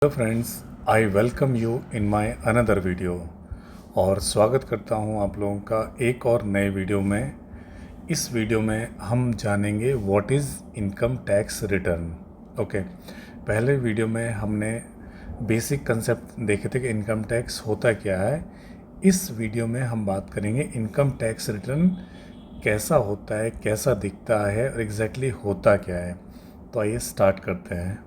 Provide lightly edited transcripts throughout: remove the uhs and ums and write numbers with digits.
Hello friends, I welcome you in my another video. और स्वागत करता हूं आप लोगों का एक और नए वीडियो में। इस वीडियो में हम जानेंगे what is income tax return. Okay, पहले वीडियो में हमने बेसिक कंसेप्ट देखे थे कि इनकम टैक्स होता क्या है। इस वीडियो में हम बात करेंगे इनकम टैक्स रिटर्न कैसा होता है, कैसा दिखता है और एग्जैक्टली होता क्या है। तो आइए स्टार्ट करते हैं।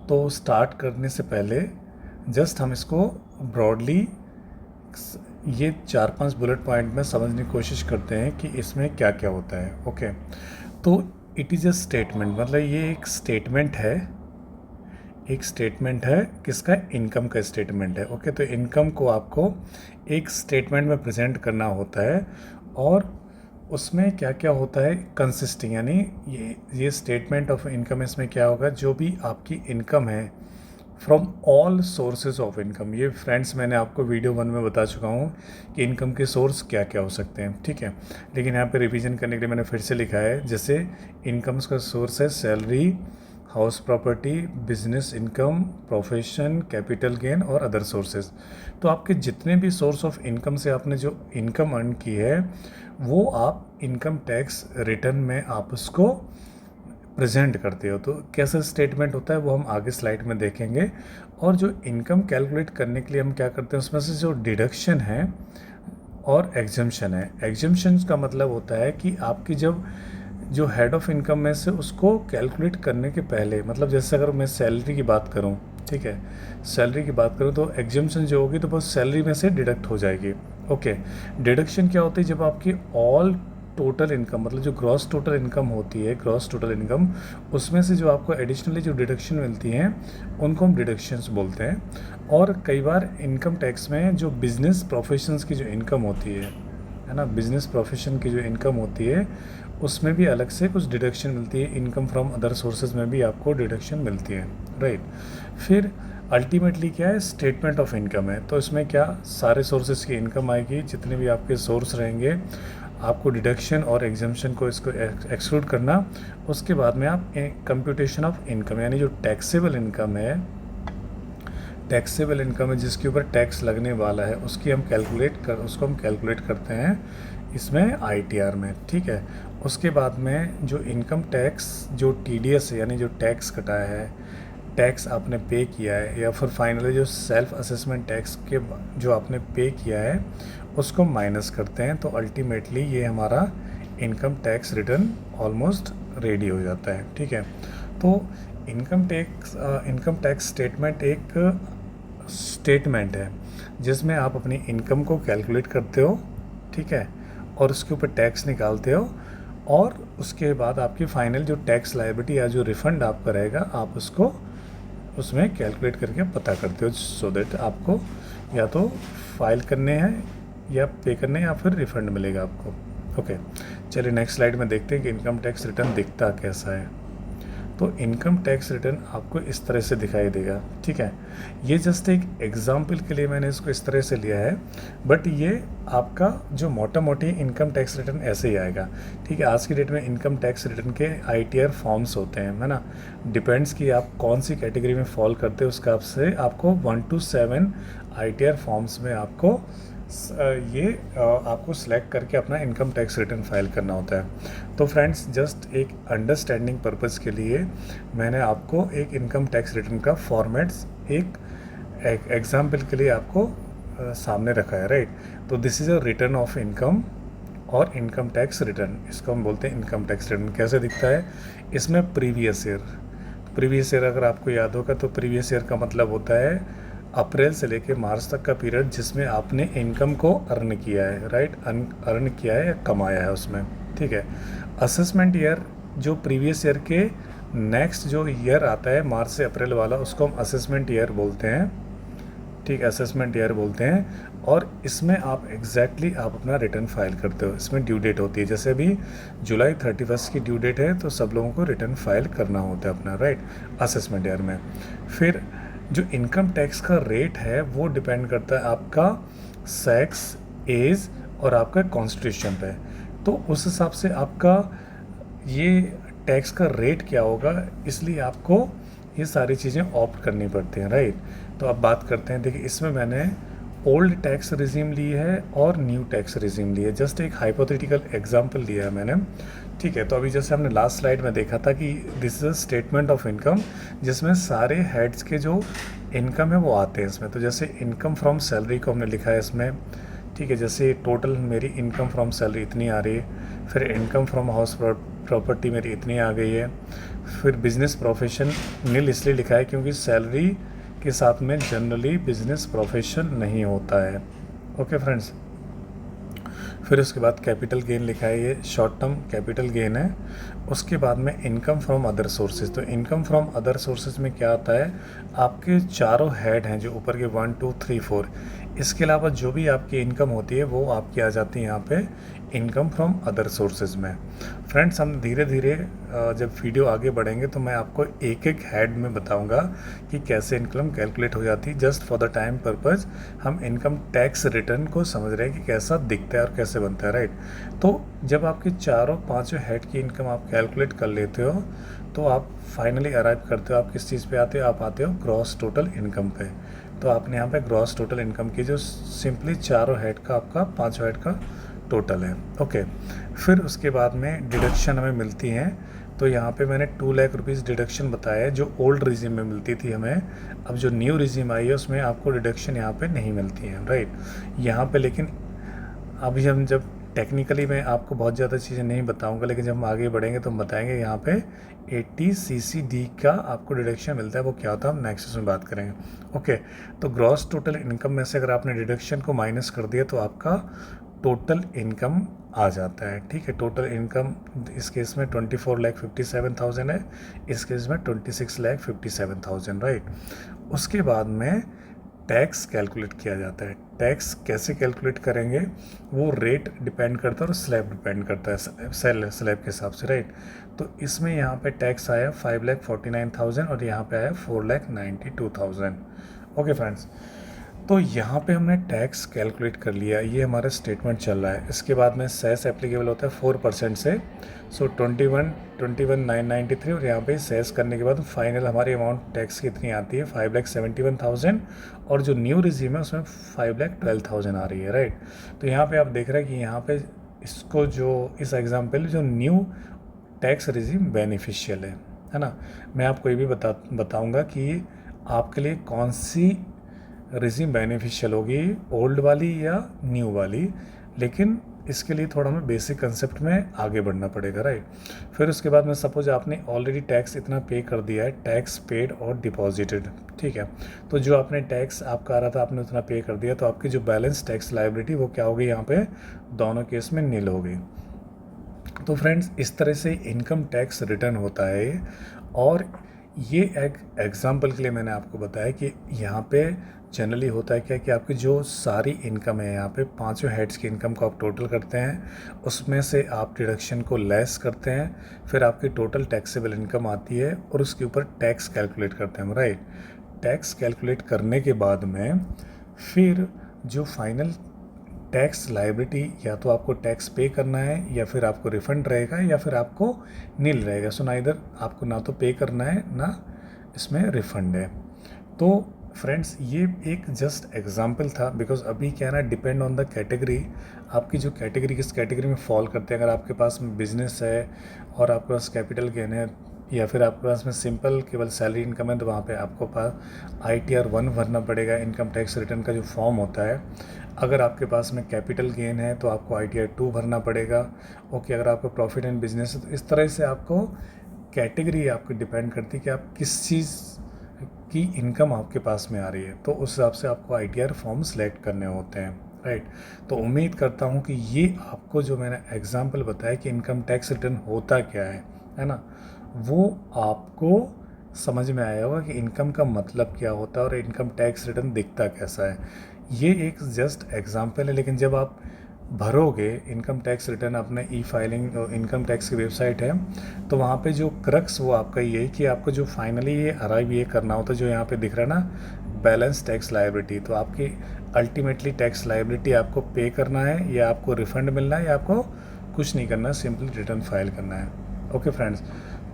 तो स्टार्ट करने से पहले जस्ट हम इसको ब्रॉडली ये 4-5 बुलेट पॉइंट में समझने की कोशिश करते हैं कि इसमें क्या क्या होता है। ओके, तो इट इज़ अ स्टेटमेंट, मतलब ये एक स्टेटमेंट है। एक स्टेटमेंट है किसका? इनकम का स्टेटमेंट है। ओके, तो इनकम को आपको एक स्टेटमेंट में प्रेजेंट करना होता है और उसमें क्या क्या होता है कंसिस्टिंग, यानी ये स्टेटमेंट ऑफ इनकम, इसमें क्या होगा, जो भी आपकी इनकम है from all sources of income. ये फ्रेंड्स मैंने आपको वीडियो 1 में बता चुका हूँ कि इनकम के सोर्स क्या क्या हो सकते हैं, ठीक है। लेकिन यहाँ पे रिवीजन करने के लिए मैंने फिर से लिखा है, जैसे इनकम्स का सोर्स है salary, house property, business income, profession, capital gain और अदर सोर्सेज। तो आपके जितने भी सोर्स ऑफ इनकम से आपने जो इनकम अर्न की है वो आप इनकम टैक्स रिटर्न में आप उसको प्रेजेंट करते हो। तो कैसा स्टेटमेंट होता है वो हम आगे स्लाइड में देखेंगे। और जो इनकम कैलकुलेट करने के लिए हम क्या करते हैं, उसमें से जो डिडक्शन है और एग्जम्पशन है। एग्जम्पशन का मतलब होता है कि आपकी जब जो हेड ऑफ इनकम में से उसको कैलकुलेट करने के पहले, मतलब जैसे अगर मैं सैलरी की बात करूं, ठीक है, सैलरी की बात करूं तो एग्जम्पशन जो होगी तो बस सैलरी में से डिडक्ट हो जाएगी। ओके, डिडक्शन क्या होती है? जब आपकी ऑल टोटल इनकम, मतलब जो ग्रॉस टोटल इनकम होती है, ग्रॉस टोटल इनकम, उसमें से जो आपको एडिशनली जो डिडक्शन मिलती हैं उनको हम डिडक्शंस बोलते हैं। और कई बार इनकम टैक्स में जो बिजनेस प्रोफेशंस की जो इनकम होती है ना, बिजनेस प्रोफेशन की जो इनकम होती है उसमें भी अलग से कुछ डिडक्शन मिलती है। इनकम फ्रॉम अदर सोर्सेज में भी आपको डिडक्शन मिलती है, राइट। फिर अल्टीमेटली क्या है, स्टेटमेंट ऑफ इनकम है। तो इसमें क्या, सारे सोर्सेज की इनकम आएगी, जितने भी आपके सोर्स रहेंगे आपको डिडक्शन और एग्जम्पशन को इसको एक्सक्लूड करना। उसके बाद में आप कंप्यूटेशन ऑफ इनकम, यानी जो टैक्सेबल इनकम है, टैक्सेबल इनकम है जिसके ऊपर टैक्स लगने वाला है, उसको हम कैलकुलेट करते हैं इसमें आईटीआर में, ठीक है। उसके बाद में जो इनकम टैक्स जो टीडीएस है, यानी जो टैक्स कटाया है, टैक्स आपने पे किया है, या फिर फाइनली जो सेल्फ असेसमेंट टैक्स के जो आपने पे किया है उसको माइनस करते हैं। तो अल्टीमेटली ये हमारा income tax return almost ready हो जाता है, ठीक है। तो इनकम टैक्स स्टेटमेंट एक स्टेटमेंट है जिसमें आप अपनी इनकम को कैलकुलेट करते हो, ठीक है, और उसके ऊपर टैक्स निकालते हो और उसके बाद आपकी फाइनल जो टैक्स लायबिलिटी या जो रिफ़ंड आपका रहेगा आप उसको उसमें कैलकुलेट करके पता करते हो, सो दैट आपको या तो फाइल करने हैं या पे करने हैं या फिर रिफ़ंड मिलेगा आपको। ओके, चलिए नेक्स्ट स्लाइड में देखते हैं कि इनकम टैक्स रिटर्न दिखता कैसा है। तो इनकम टैक्स रिटर्न आपको इस तरह से दिखाई देगा, ठीक है। ये जस्ट एक एग्जाम्पल के लिए मैंने इसको इस तरह से लिया है, बट ये आपका जो मोटा मोटी इनकम टैक्स रिटर्न ऐसे ही आएगा, ठीक है। आज की डेट में इनकम टैक्स रिटर्न के आईटीआर फॉर्म्स होते हैं, है ना, डिपेंड्स कि आप कौन सी कैटेगरी में फॉल करते हो उसका आपसे आपको 1 to 7 आईटीआर फॉर्म्स में आपको आपको सिलेक्ट करके अपना इनकम टैक्स रिटर्न फाइल करना होता है। तो फ्रेंड्स, जस्ट एक अंडरस्टैंडिंग पर्पज़ के लिए मैंने आपको एक इनकम टैक्स रिटर्न का फॉर्मेट्स एक एग्जाम्पल के लिए आपको सामने रखा है, राइट। तो this is a return of income और इनकम टैक्स रिटर्न, इसको हम बोलते हैं इनकम टैक्स रिटर्न। कैसे दिखता है, इसमें प्रीवियस ईयर अगर आपको याद होगा तो प्रीवियस ईयर का मतलब होता है अप्रैल से लेकर मार्च तक का पीरियड जिसमें आपने इनकम को अर्न किया है, राइट, अर्न किया है या कमाया है उसमें, ठीक है। असेसमेंट ईयर जो प्रीवियस ईयर के नेक्स्ट जो ईयर आता है मार्च से अप्रैल वाला, उसको हम असेसमेंट ईयर बोलते हैं, ठीक है, असेसमेंट ईयर बोलते हैं। और इसमें आप एग्जैक्टली आप अपना रिटर्न फाइल करते हो। इसमें ड्यू डेट होती है, जैसे अभी जुलाई 31 की ड्यू डेट है तो सब लोगों को रिटर्न फाइल करना होता है अपना, राइट, असेसमेंट ईयर में। फिर जो इनकम टैक्स का रेट है वो डिपेंड करता है आपका सेक्स, एज और आपका कॉन्स्टिट्यूशन पे। तो उस हिसाब से आपका ये टैक्स का रेट क्या होगा, इसलिए आपको ये सारी चीज़ें ऑप्ट करनी पड़ती हैं, राइट। तो अब बात करते हैं, देखिए इसमें मैंने ओल्ड टैक्स रिजीम ली है और न्यू टैक्स रिजीम ली है, जस्ट एक हाइपोथेटिकल एग्जांपल लिया है मैंने, ठीक है। तो अभी जैसे हमने लास्ट स्लाइड में देखा था कि this is a statement of income, जिसमें सारे हेड्स के जो इनकम है वो आते हैं इसमें। तो जैसे इनकम फ्रॉम सैलरी को हमने लिखा है इसमें, ठीक है। जैसे टोटल मेरी इनकम फ्रॉम सैलरी इतनी आ रही है, फिर इनकम फ्रॉम हाउस प्रॉपर्टी मेरी इतनी आ गई है, फिर बिजनेस प्रोफेशन नील इसलिए लिखा है क्योंकि सैलरी के साथ में जनरली बिजनेस प्रोफेशन नहीं होता है, ओके फ्रेंड्स। फिर उसके बाद कैपिटल गेन लिखा है, ये शॉर्ट टर्म कैपिटल गेन है। उसके बाद में इनकम फ्रॉम अदर सोर्सेज, तो इनकम फ्रॉम अदर सोर्सेज में क्या आता है, आपके चारों हेड हैं जो ऊपर के 1 2 3 4, इसके अलावा जो भी आपकी इनकम होती है वो आपकी आ जाती है यहाँ पे इनकम फ्रॉम अदर सोर्सेज में। फ्रेंड्स हम धीरे धीरे जब वीडियो आगे बढ़ेंगे तो मैं आपको एक एक हेड में बताऊंगा कि कैसे इनकम कैलकुलेट हो जाती है। Just for the time purpose हम इनकम टैक्स रिटर्न को समझ रहे हैं कि कैसा दिखता है और कैसे बनता है, राइट। तो जब आपके चारों पांचों हेड की इनकम आप कैलकुलेट कर लेते हो तो आप फाइनली अराइव करते हो, आप किस चीज़ पे आते हो, आप आते हो ग्रॉस टोटल इनकम पे। तो आपने यहाँ पे ग्रॉस टोटल इनकम की जो सिंपली चारों हेड का आपका पांचों हेड का टोटल है, ओके। फिर उसके बाद में डिडक्शन हमें मिलती हैं, तो यहाँ पे मैंने 2 लाख रुपीज़ डिडक्शन बताया है जो ओल्ड रिजीम में मिलती थी हमें। अब जो न्यू रिजीम आई है उसमें आपको डिडक्शन यहाँ पे नहीं मिलती है, राइट। यहाँ पे लेकिन अभी हम जब टेक्निकली मैं आपको बहुत ज़्यादा चीज़ें नहीं बताऊंगा, लेकिन जब हम आगे बढ़ेंगे तो हम बताएंगे यहाँ पे 80 CCD का आपको डिडक्शन मिलता है, वो क्या होता है हम नेक्स्ट में बात करेंगे, ओके। तो ग्रॉस टोटल इनकम में से अगर आपने डिडक्शन को माइनस कर दिया तो आपका टोटल इनकम आ जाता है, ठीक है। टोटल इनकम इस केस में 24,57,000 है, इस केस में 26,57,000, राइट। उसके बाद में टैक्स कैलकुलेट किया जाता है। टैक्स कैसे कैलकुलेट करेंगे, वो रेट डिपेंड करता है और स्लैब डिपेंड करता है, स्लैब के हिसाब से, राइट। तो इसमें यहाँ पे टैक्स आया 5,49,000 और यहाँ पे आया 4,92,000, ओके फ्रेंड्स। तो यहाँ पे हमने टैक्स कैलकुलेट कर लिया, ये हमारा स्टेटमेंट चल रहा है। इसके बाद में सेस एप्लीकेबल होता है 4% से, सो 21,993, और यहाँ पे सेस करने के बाद फाइनल हमारी अमाउंट टैक्स कितनी आती है 5,71,000, और जो न्यू रिजीम है उसमें 5,12,000 आ रही है, राइट। तो यहाँ पे आप देख रहे हैं कि यहाँ पे इसको जो इस एग्जाम्पल जो न्यू टैक्स रिजीम बेनिफिशियल है ना। मैं आपको ये भी बताऊँगा कि आपके लिए कौन सी रिजीम बेनिफिशियल होगी, ओल्ड वाली या न्यू वाली, लेकिन इसके लिए थोड़ा हमें बेसिक कंसेप्ट में आगे बढ़ना पड़ेगा, राइट। फिर उसके बाद में सपोज आपने ऑलरेडी टैक्स इतना पे कर दिया है, टैक्स पेड और डिपॉजिटेड, ठीक है। तो जो आपने टैक्स आपका आ रहा था आपने उतना पे कर दिया, तो आपकी जो बैलेंस टैक्स लायबिलिटी वो क्या होगी, यहाँ पे दोनों केस में नील होगी। तो फ्रेंड्स इस तरह से इनकम टैक्स रिटर्न होता है, और ये एक एग्जाम्पल के लिए मैंने आपको बताया कि यहाँ पे जनरली होता है क्या कि आपकी जो सारी इनकम है, यहाँ पे पांचों हेड्स की इनकम को आप टोटल करते हैं, उसमें से आप डिडक्शन को लेस करते हैं, फिर आपकी टोटल टैक्सेबल इनकम आती है और उसके ऊपर टैक्स कैलकुलेट करते हैं, राइट। टैक्स कैलकुलेट करने के बाद में फिर जो फाइनल टैक्स लायबिलिटी, या तो आपको टैक्स पे करना है या फिर आपको रिफंड रहेगा या फिर आपको नील रहेगा। सो ना इधर आपको ना तो पे करना है ना इसमें रिफंड है। तो फ्रेंड्स ये एक जस्ट एग्जांपल था, बिकॉज अभी क्या है ना, डिपेंड ऑन द कैटेगरी, आपकी जो कैटेगरी किस कैटेगरी में फॉल करते हैं। अगर आपके पास बिजनेस है और आपके पास कैपिटल गेन है, या फिर आपके पास में सिंपल केवल सैलरी इनकम है, तो वहाँ पे आपको पास ITR 1 भरना पड़ेगा, इनकम टैक्स रिटर्न का जो फॉर्म होता है। अगर आपके पास में कैपिटल गेन है तो आपको ITR 2 भरना पड़ेगा, ओके। अगर आपका प्रॉफिट एंड बिजनेस है तो इस तरह से आपको कैटेगरी आपको डिपेंड करती है कि आप किस चीज़ की इनकम आपके पास में आ रही है, तो उस हिसाब से आपको ITR फॉर्म सेलेक्ट करने होते हैं, राइट। तो उम्मीद करता हूँ कि ये आपको जो मैंने एग्जांपल बताया कि इनकम टैक्स रिटर्न होता क्या है ना, वो आपको समझ में आया होगा कि इनकम का मतलब क्या होता है और इनकम टैक्स रिटर्न दिखता कैसा है। ये एक जस्ट एग्जांपल है, लेकिन जब आप भरोगे इनकम टैक्स रिटर्न अपने E-फाइलिंग इनकम टैक्स की वेबसाइट है, तो वहाँ पे जो क्रक्स वो आपका ये है कि आपको जो फाइनली ये अराइव ये करना होता है, जो यहाँ पे दिख रहा है ना बैलेंस टैक्स लायबिलिटी, तो आपकी अल्टीमेटली टैक्स लायबिलिटी आपको पे करना है या आपको रिफंड मिलना है या आपको कुछ नहीं करना, सिंपली रिटर्न फाइल करना है, ओके फ्रेंड्स।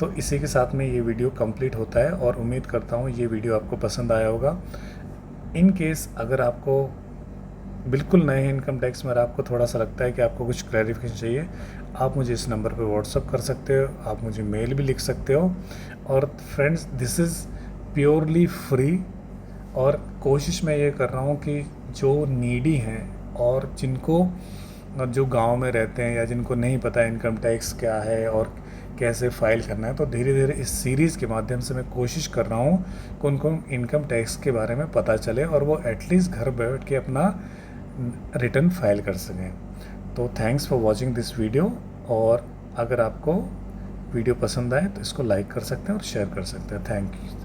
तो इसी के साथ में ये वीडियो कंप्लीट होता है और उम्मीद करता हूँ ये वीडियो आपको पसंद आया होगा। इन केस अगर आपको बिल्कुल नए हैं इनकम टैक्स में और आपको थोड़ा सा लगता है कि आपको कुछ क्लैरिफिकेशन चाहिए, आप मुझे इस नंबर पर व्हाट्सअप कर सकते हो, आप मुझे मेल भी लिख सकते हो। और friends, this is purely free और कोशिश मैं ये कर रहा हूँ कि जो नीडी हैं और जिनको जो गांव में रहते हैं या जिनको नहीं पता इनकम टैक्स क्या है और कैसे फ़ाइल करना है, तो धीरे धीरे इस सीरीज़ के माध्यम से मैं कोशिश कर रहा हूँ कि उनको इनकम टैक्स के बारे में पता चले और वो एटलीस्ट घर बैठ के अपना रिटर्न फाइल कर सकें। तो thanks for watching this video, और अगर आपको वीडियो पसंद आए तो इसको लाइक कर सकते हैं और शेयर कर सकते हैं। Thank you.